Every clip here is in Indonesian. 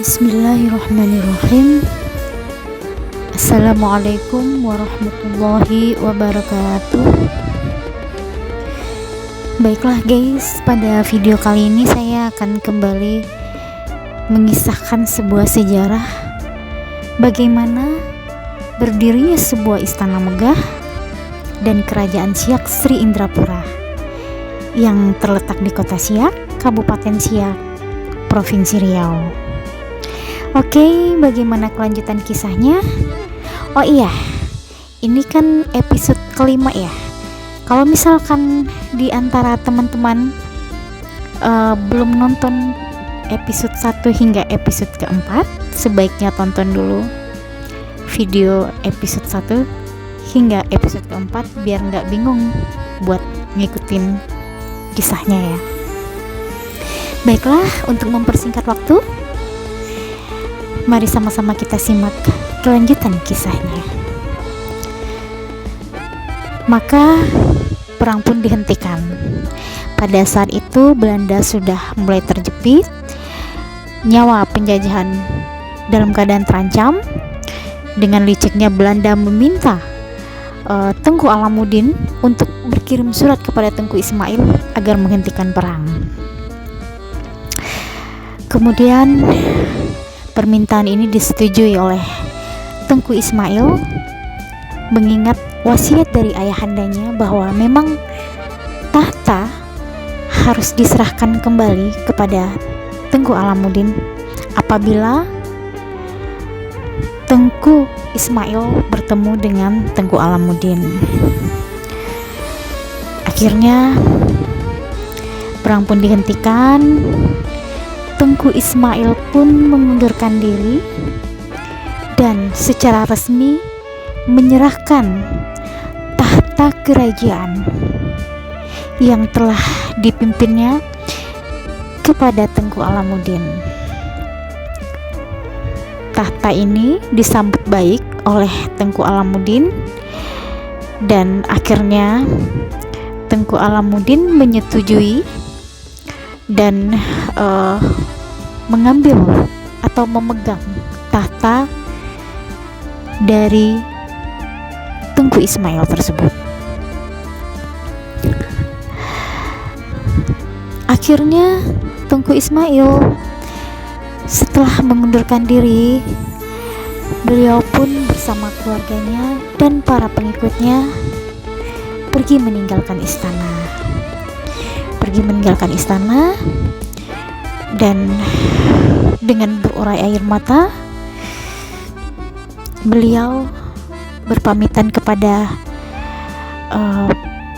Bismillahirrahmanirrahim. Assalamualaikum warahmatullahi wabarakatuh. Baiklah guys, pada video kali ini saya akan kembali mengisahkan sebuah sejarah bagaimana berdirinya sebuah istana megah dan kerajaan Siak Sri Indrapura yang terletak di kota Siak, Kabupaten Siak, Provinsi Riau. Oke, bagaimana kelanjutan kisahnya? Oh iya, ini kan episode kelima ya. Kalau misalkan di antara teman-teman belum nonton episode 1 hingga episode keempat, sebaiknya tonton dulu video episode 1 hingga episode keempat biar nggak bingung buat ngikutin kisahnya ya. Baiklah, untuk mempersingkat waktu, mari sama-sama kita simak kelanjutan kisahnya. Maka perang pun dihentikan. Pada saat itu Belanda sudah mulai terjepit, nyawa penjajahan dalam keadaan terancam. Dengan liciknya Belanda meminta Tengku Alamuddin untuk berkirim surat kepada Tengku Ismail agar menghentikan perang. Kemudian permintaan ini disetujui oleh Tengku Ismail, mengingat wasiat dari ayahandanya bahwa memang tahta harus diserahkan kembali kepada Tengku Alamuddin apabila Tengku Ismail bertemu dengan Tengku Alamuddin. Akhirnya perang pun dihentikan. Tengku Ismail pun mengundurkan diri dan secara resmi menyerahkan tahta kerajaan yang telah dipimpinnya kepada Tengku Alamuddin. Tahta ini disambut baik oleh Tengku Alamuddin dan akhirnya Tengku Alamuddin menyetujui dan mengambil atau memegang tahta dari Tengku Ismail tersebut. Akhirnya Tengku Ismail setelah mengundurkan diri, beliau pun bersama keluarganya dan para pengikutnya pergi meninggalkan istana dan dengan berurai air mata beliau berpamitan kepada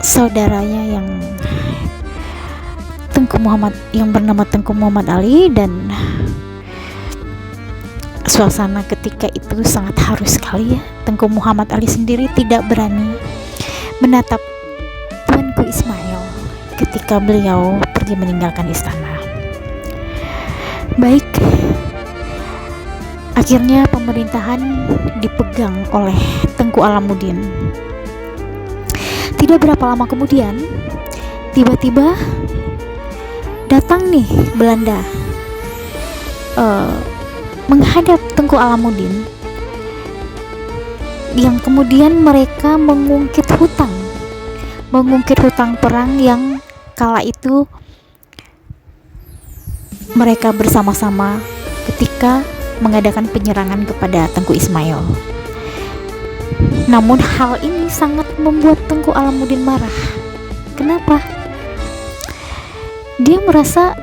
saudaranya yang bernama Tengku Muhammad Ali, dan suasana ketika itu sangat haru sekali ya. Tengku Muhammad Ali sendiri tidak berani menatap Tuanku Ismail ketika beliau pergi meninggalkan istana. Baik, akhirnya pemerintahan dipegang oleh Tengku Alamuddin. Tidak berapa lama kemudian, tiba-tiba datang nih Belanda menghadap Tengku Alamuddin, yang kemudian mereka mengungkit hutang perang yang kala itu mereka bersama-sama ketika mengadakan penyerangan kepada Tengku Ismail. Namun hal ini sangat membuat Tengku Alamuddin marah. Kenapa? Dia merasa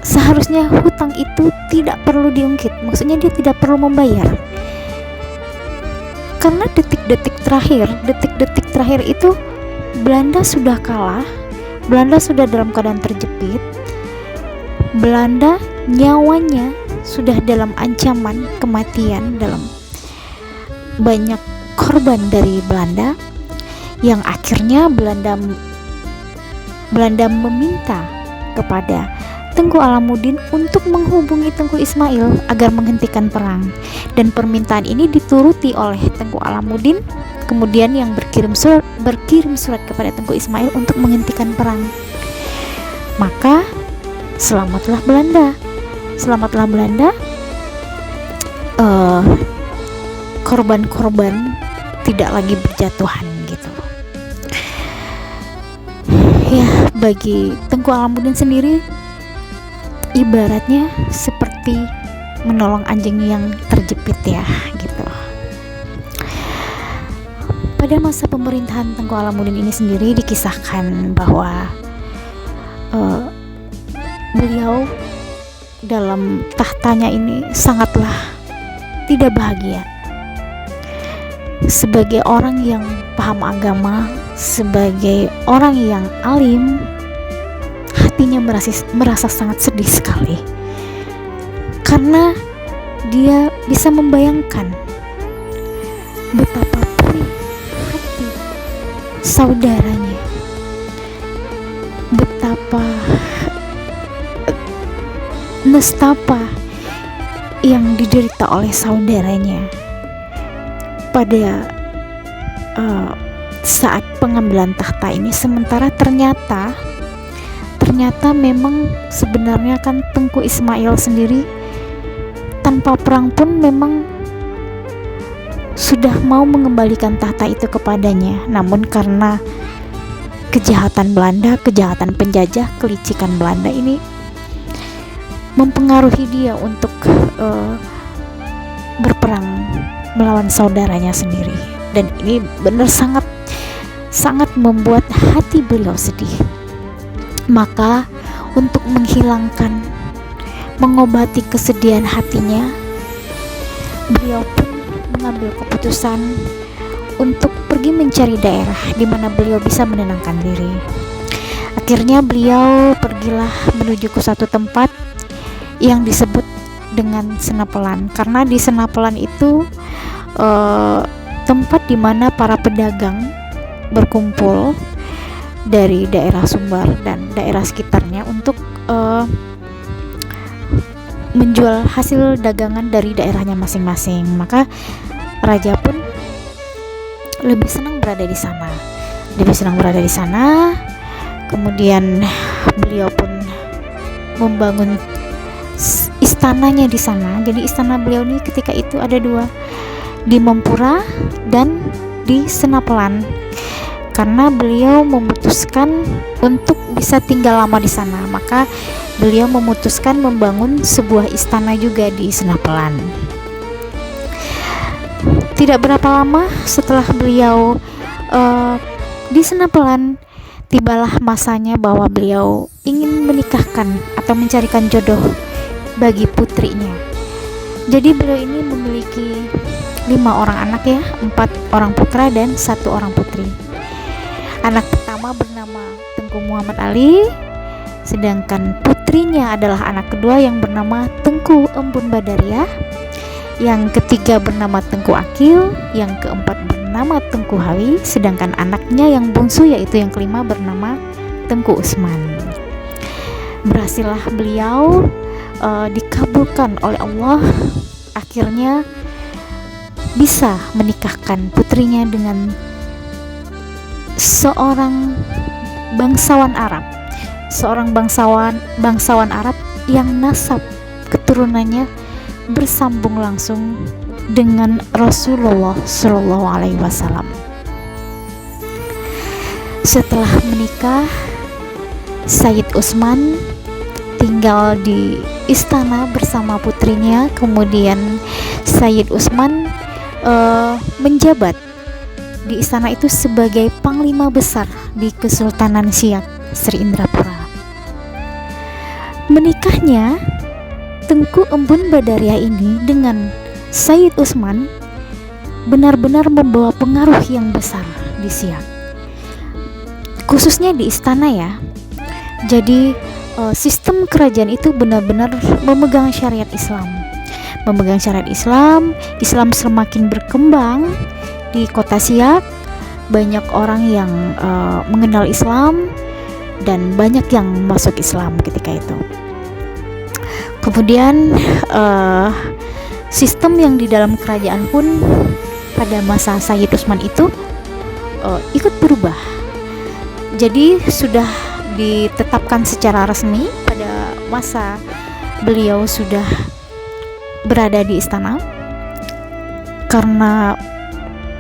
seharusnya hutang itu tidak perlu diungkit, maksudnya dia tidak perlu membayar, karena detik-detik terakhir itu Belanda sudah kalah, Belanda sudah dalam keadaan terjepit, Belanda nyawanya sudah dalam ancaman kematian, dalam banyak korban dari Belanda, yang akhirnya Belanda meminta kepada Tengku Alamuddin untuk menghubungi Tengku Ismail agar menghentikan perang, dan permintaan ini dituruti oleh Tengku Alamuddin, kemudian yang berkirim surat kepada Tengku Ismail untuk menghentikan perang. Maka selamatlah Belanda selamatlah Belanda, korban-korban tidak lagi berjatuhan gitu. Ya, bagi Tengku Alamuddin sendiri ibaratnya seperti menolong anjing yang terjepit ya gitu. Pada masa pemerintahan Tengku Alamuddin ini sendiri dikisahkan bahwa beliau dalam tahtanya ini sangatlah tidak bahagia. Sebagai orang yang paham agama, sebagai orang yang alim, hatinya merasa sangat sedih sekali, karena dia bisa membayangkan betapa perih hati saudaranya, betapa nestapa yang diderita oleh saudaranya pada saat pengambilan tahta ini. Sementara ternyata memang sebenarnya kan Tengku Ismail sendiri tanpa perang pun memang sudah mau mengembalikan tahta itu kepadanya, namun karena kejahatan Belanda, kejahatan penjajah, kelicikan Belanda ini mempengaruhi dia untuk berperang melawan saudaranya sendiri, dan ini benar sangat membuat hati beliau sedih. Maka untuk mengobati kesedihan hatinya, beliau pun mengambil keputusan untuk pergi mencari daerah di mana beliau bisa menenangkan diri. Akhirnya beliau pergilah menuju ke satu tempat yang disebut dengan Senapelan, karena di Senapelan itu tempat di mana para pedagang berkumpul dari daerah Sumbar dan daerah sekitarnya untuk menjual hasil dagangan dari daerahnya masing-masing. Maka raja pun lebih senang berada di sana. Kemudian beliau pun membangun istananya di sana. Jadi istana beliau ini ketika itu ada dua, di Mempura dan di Senapelan, karena beliau memutuskan untuk bisa tinggal lama di sana. Maka beliau memutuskan membangun sebuah istana juga di Senapelan. Tidak berapa lama setelah beliau di Senapelan, tibalah masanya bahwa beliau ingin menikahkan atau mencarikan jodoh bagi putrinya. Jadi beliau ini memiliki 5 orang anak ya, 4 orang putra dan 1 orang putri. Anak pertama bernama Tengku Muhammad Ali, sedangkan putrinya adalah anak kedua yang bernama Tengku Embun Badariah, yang ketiga bernama Tengku Akil, yang keempat bernama Tengku Hawi, sedangkan anaknya yang bungsu yaitu yang kelima bernama Tengku Usman. Berhasillah beliau dikabulkan oleh Allah, akhirnya bisa menikahkan putrinya dengan seorang bangsawan Arab, bangsawan Arab yang nasab keturunannya bersambung langsung dengan Rasulullah Shallallahu Alaihi Wasallam. Setelah menikah, Sayyid Usman tinggal di istana bersama putrinya. Kemudian Sayyid Usman menjabat di istana itu sebagai panglima besar di Kesultanan Siak Sri Indrapura. Menikahnya Tengku Embun Badariah ini dengan Sayyid Usman benar-benar membawa pengaruh yang besar di Siak, khususnya di istana ya. Jadi sistem kerajaan itu benar-benar memegang syariat Islam. Islam semakin berkembang di kota Siak. Banyak orang yang mengenal Islam dan banyak yang masuk Islam ketika itu. Kemudian sistem yang di dalam kerajaan pun pada masa Sayyid Usman itu ikut berubah. Jadi sudah ditetapkan secara resmi pada masa beliau sudah berada di istana, karena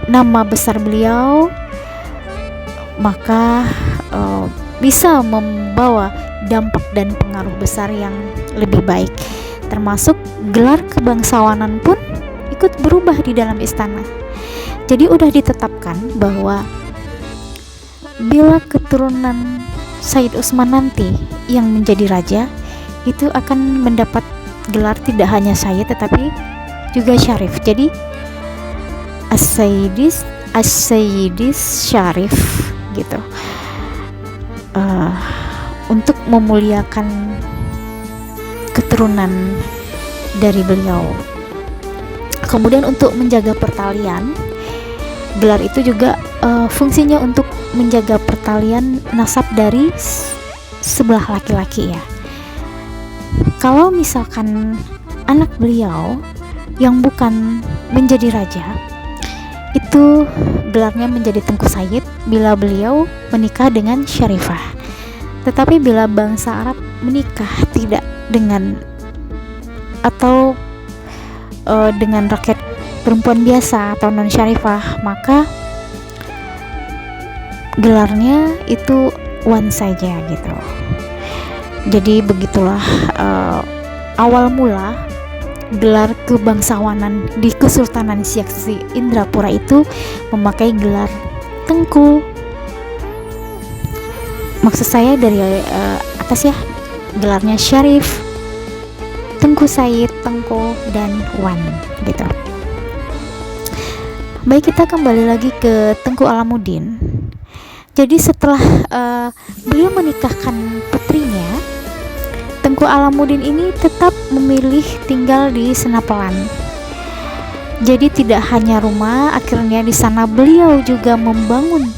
nama besar beliau, maka bisa membawa dampak dan pengaruh besar yang lebih baik, termasuk gelar kebangsawanan pun ikut berubah di dalam istana. Jadi udah ditetapkan bahwa bila keturunan Sayyid Utsman nanti yang menjadi raja, itu akan mendapat gelar tidak hanya Sayyid tetapi juga Syarif. Jadi As-Sayyidis Syarif gitu, untuk memuliakan keturunan dari beliau. Kemudian untuk menjaga pertalian, gelar itu juga fungsinya untuk menjaga pertalian nasab dari sebelah laki-laki ya. Kalau misalkan anak beliau yang bukan menjadi raja, itu gelarnya menjadi Tengku Sayyid bila beliau menikah dengan Syarifah. Tetapi bila bangsa Arab menikah tidak dengan atau dengan rakyat perempuan biasa atau non Syarifah, maka gelarnya itu Wan saja gitu. Jadi begitulah awal mula gelar kebangsawanan di Kesultanan Siak Indrapura itu memakai gelar Tengku. Maksud saya dari atas ya, gelarnya Syarif, Tengku Sayyid, Tengku, dan Wan gitu. Baik, kita kembali lagi ke Tengku Alamuddin. Jadi setelah beliau menikahkan putrinya, Tengku Alamuddin ini tetap memilih tinggal di Senapelan. Jadi tidak hanya rumah, akhirnya di sana beliau juga membangun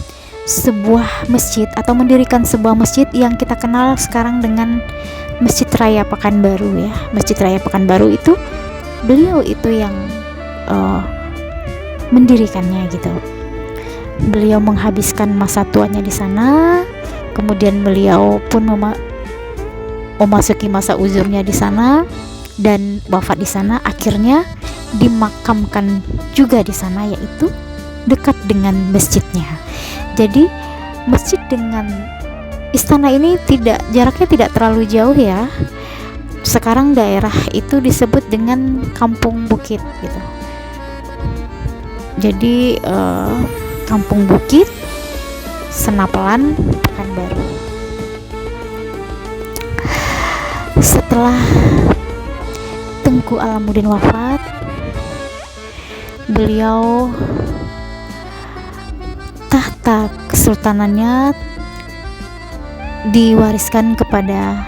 sebuah masjid atau mendirikan sebuah masjid yang kita kenal sekarang dengan Masjid Raya Pekanbaru ya. Masjid Raya Pekanbaru itu beliau itu yang mendirikannya gitu. Beliau menghabiskan masa tuanya di sana, kemudian beliau pun memasuki masa uzurnya di sana dan wafat di sana, akhirnya dimakamkan juga di sana, yaitu dekat dengan masjidnya. Jadi masjid dengan istana ini jaraknya tidak terlalu jauh ya. Sekarang daerah itu disebut dengan Kampung Bukit gitu. Jadi Kampung Bukit, Senapelan, Pekanbaru. Setelah Tengku Alamuddin wafat, beliau tahta kesultanannya diwariskan kepada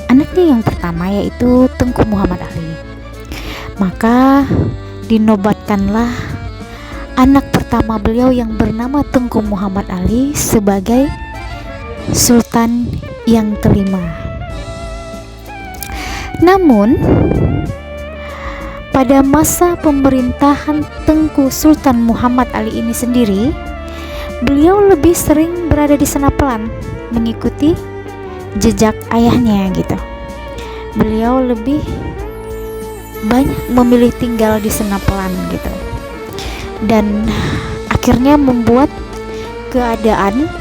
anaknya yang pertama, yaitu Tengku Muhammad Ali. Maka dinobatkanlah anak pertama beliau yang bernama Tengku Muhammad Ali sebagai Sultan yang kelima. Namun pada masa pemerintahan Tengku Sultan Muhammad Ali ini sendiri, beliau lebih sering berada di Senapelan mengikuti jejak ayahnya gitu. Beliau lebih banyak memilih tinggal di Senapelan gitu, dan akhirnya membuat keadaan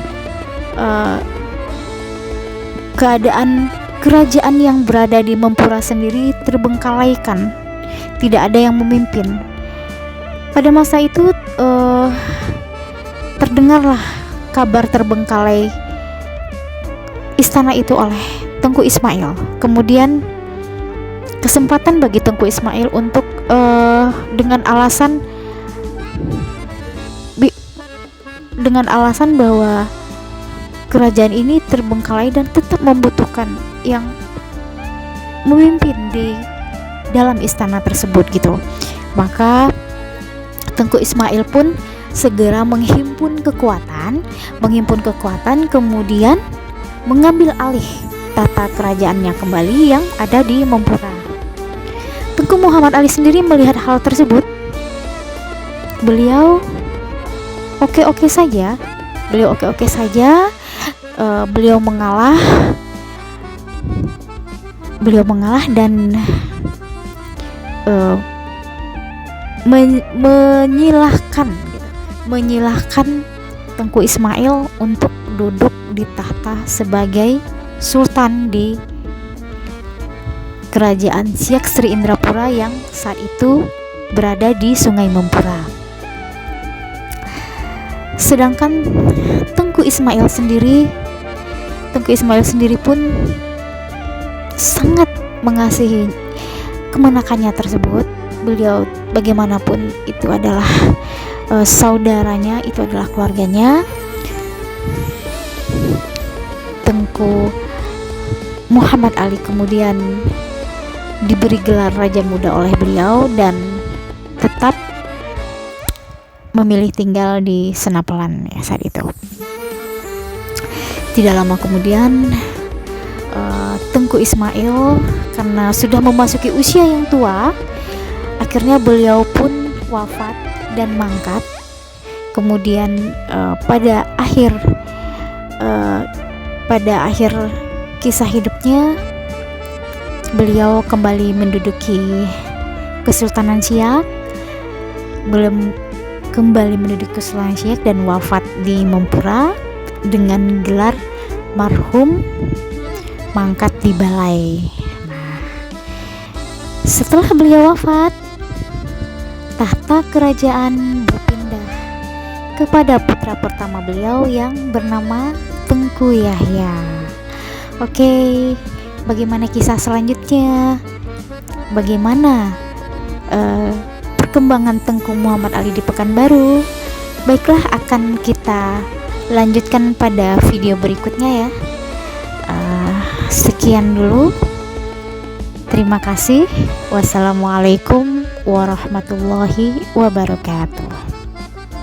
kerajaan yang berada di Mempura sendiri terbengkalaikan, tidak ada yang memimpin. Pada masa itu terdengarlah kabar terbengkalai istana itu oleh Tengku Ismail. Kemudian kesempatan bagi Tengku Ismail untuk dengan alasan bahwa kerajaan ini terbengkalai dan tetap membutuhkan yang memimpin di dalam istana tersebut gitu. Maka Tengku Ismail pun segera menghimpun kekuatan, kemudian mengambil alih tata kerajaannya kembali yang ada di Mempura. Tengku Muhammad Ali sendiri melihat hal tersebut, beliau oke-oke saja, beliau mengalah beliau mengalah dan menyilahkan Tengku Ismail untuk duduk di tahta sebagai sultan di kerajaan Siak Sri Indrapura yang saat itu berada di Sungai Mempura. Sedangkan Tengku Ismail sendiri pun sangat mengasihi kemenakannya tersebut. Beliau bagaimanapun itu adalah saudaranya, itu adalah keluarganya. Tengku Muhammad Ali kemudian diberi gelar Raja Muda oleh beliau dan tetap memilih tinggal di Senapelan ya saat itu. Tidak lama kemudian Tengku Ismail karena sudah memasuki usia yang tua, akhirnya beliau pun wafat dan mangkat. Kemudian pada akhir kisah hidupnya, beliau kembali menduduki Kesultanan Siak, dan wafat di Mempura dengan gelar marhum mangkat di balai. Setelah beliau wafat, tahta kerajaan berpindah kepada putra pertama beliau yang bernama Tengku Yahya. Oke, bagaimana kisah selanjutnya? Bagaimana perkembangan Tengku Muhammad Ali di Pekanbaru? Baiklah, akan kita lanjutkan pada video berikutnya ya. Sekian dulu. Terima kasih. Wassalamualaikum warahmatullahi wabarakatuh.